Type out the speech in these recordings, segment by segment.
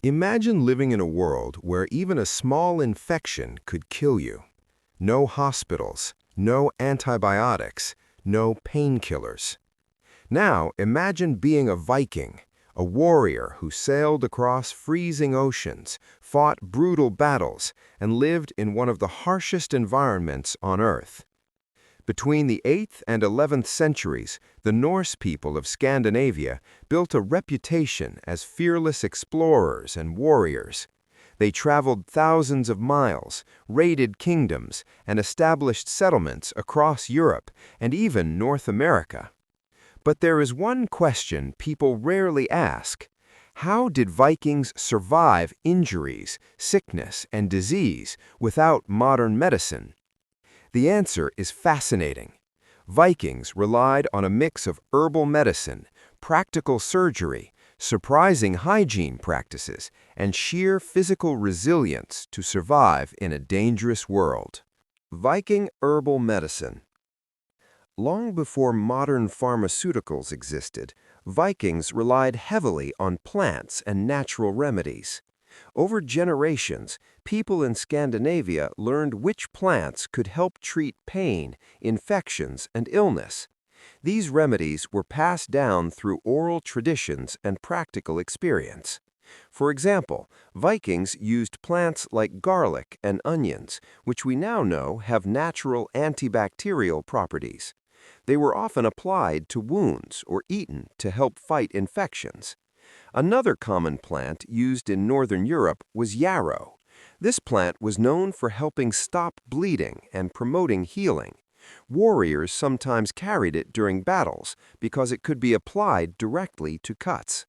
Imagine living in a world where even a small infection could kill you. No hospitals, no antibiotics, no painkillers. Now, imagine being a Viking, a warrior who sailed across freezing oceans, fought brutal battles, and lived in one of the harshest environments on Earth. Between the 8th and 11th centuries, the Norse people of Scandinavia built a reputation as fearless explorers and warriors. They traveled thousands of miles, raided kingdoms, and established settlements across Europe and even North America. But there is one question people rarely ask. How did Vikings survive injuries, sickness, and disease without modern medicine? The answer is fascinating. Vikings relied on a mix of herbal medicine, practical surgery, surprising hygiene practices, and sheer physical resilience to survive in a dangerous world. Viking herbal medicine. Long before modern pharmaceuticals existed, Vikings relied heavily on plants and natural remedies. Over generations, people in Scandinavia learned which plants could help treat pain, infections, and illness. These remedies were passed down through oral traditions and practical experience. For example, Vikings used plants like garlic and onions, which we now know have natural antibacterial properties. They were often applied to wounds or eaten to help fight infections. Another common plant used in Northern Europe was yarrow. This plant was known for helping stop bleeding and promoting healing. Warriors sometimes carried it during battles because it could be applied directly to cuts.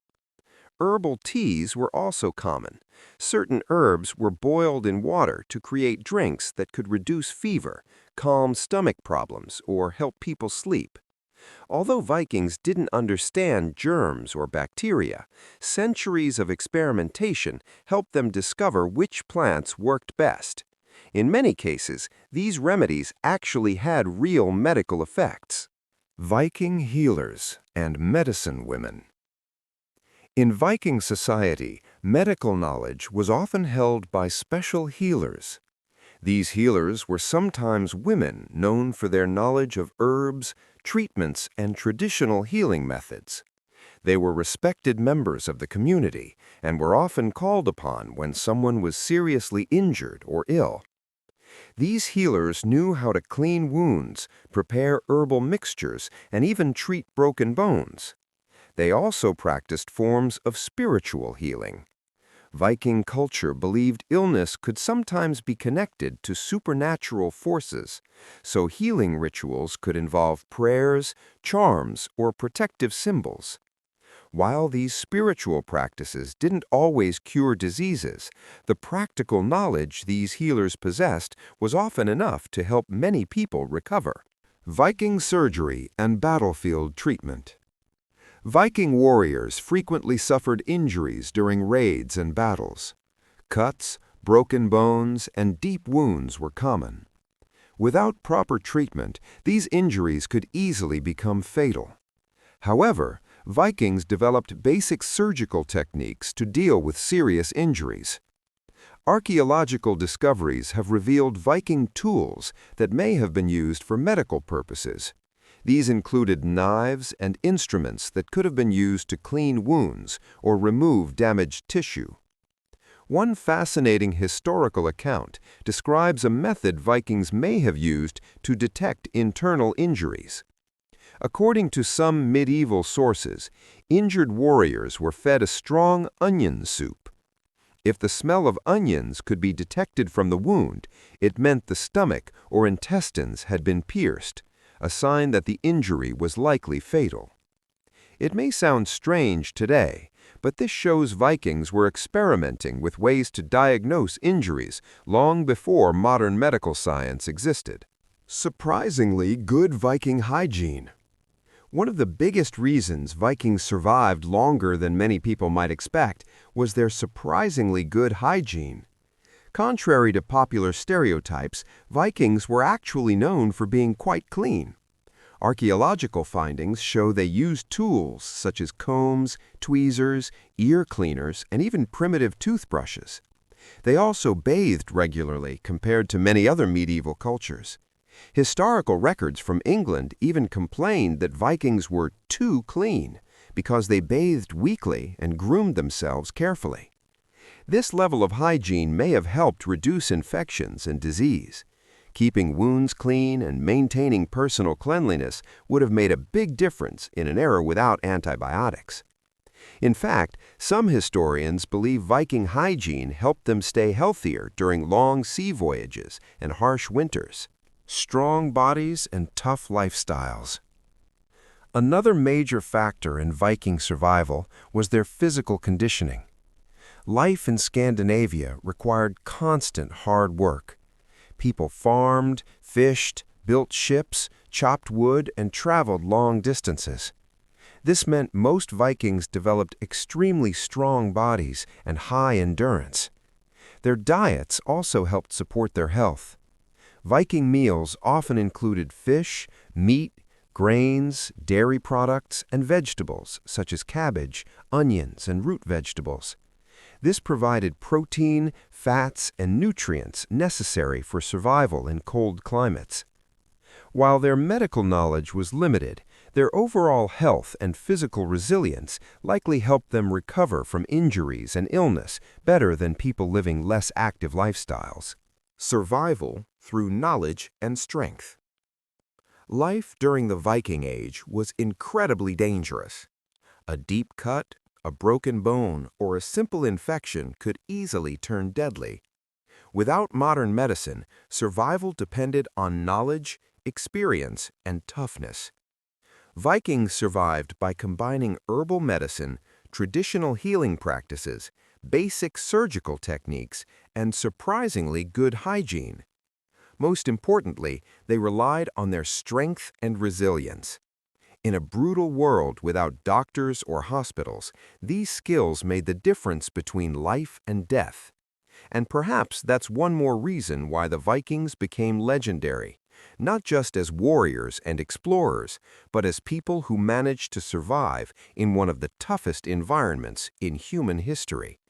Herbal teas were also common. Certain herbs were boiled in water to create drinks that could reduce fever, calm stomach problems, or help people sleep. Although Vikings didn't understand germs or bacteria, centuries of experimentation helped them discover which plants worked best. In many cases, these remedies actually had real medical effects. Viking healers and medicine women. In Viking society, medical knowledge was often held by special healers. These healers were sometimes women known for their knowledge of herbs, treatments, and traditional healing methods. They were respected members of the community and were often called upon when someone was seriously injured or ill. These healers knew how to clean wounds, prepare herbal mixtures, and even treat broken bones. They also practiced forms of spiritual healing. Viking culture believed illness could sometimes be connected to supernatural forces, so healing rituals could involve prayers, charms, or protective symbols. While these spiritual practices didn't always cure diseases, the practical knowledge these healers possessed was often enough to help many people recover. Viking surgery and battlefield treatment. Viking warriors frequently suffered injuries during raids and battles. Cuts, broken bones, and deep wounds were common. Without proper treatment, these injuries could easily become fatal. However, Vikings developed basic surgical techniques to deal with serious injuries. Archaeological discoveries have revealed Viking tools that may have been used for medical purposes. These included knives and instruments that could have been used to clean wounds or remove damaged tissue. One fascinating historical account describes a method Vikings may have used to detect internal injuries. According to some medieval sources, injured warriors were fed a strong onion soup. If the smell of onions could be detected from the wound, it meant the stomach or intestines had been pierced, a sign that the injury was likely fatal. It may sound strange today, but this shows Vikings were experimenting with ways to diagnose injuries long before modern medical science existed. Surprisingly good Viking hygiene. One of the biggest reasons Vikings survived longer than many people might expect was their surprisingly good hygiene. Contrary to popular stereotypes, Vikings were actually known for being quite clean. Archaeological findings show they used tools such as combs, tweezers, ear cleaners, and even primitive toothbrushes. They also bathed regularly compared to many other medieval cultures. Historical records from England even complained that Vikings were too clean because they bathed weekly and groomed themselves carefully. This level of hygiene may have helped reduce infections and disease. Keeping wounds clean and maintaining personal cleanliness would have made a big difference in an era without antibiotics. In fact, some historians believe Viking hygiene helped them stay healthier during long sea voyages and harsh winters. Strong bodies and tough lifestyles. Another major factor in Viking survival was their physical conditioning. Life in Scandinavia required constant hard work. People farmed, fished, built ships, chopped wood, and traveled long distances. This meant most Vikings developed extremely strong bodies and high endurance. Their diets also helped support their health. Viking meals often included fish, meat, grains, dairy products, and vegetables such as cabbage, onions, and root vegetables. This provided protein, fats, and nutrients necessary for survival in cold climates. While their medical knowledge was limited, their overall health and physical resilience likely helped them recover from injuries and illness better than people living less active lifestyles. Survival through knowledge and strength. Life during the Viking Age was incredibly dangerous. A deep cut, a broken bone, or a simple infection could easily turn deadly. Without modern medicine, survival depended on knowledge, experience, and toughness. Vikings survived by combining herbal medicine, traditional healing practices, basic surgical techniques, and surprisingly good hygiene. Most importantly, they relied on their strength and resilience. In a brutal world without doctors or hospitals, these skills made the difference between life and death. And perhaps that's one more reason why the Vikings became legendary, not just as warriors and explorers, but as people who managed to survive in one of the toughest environments in human history.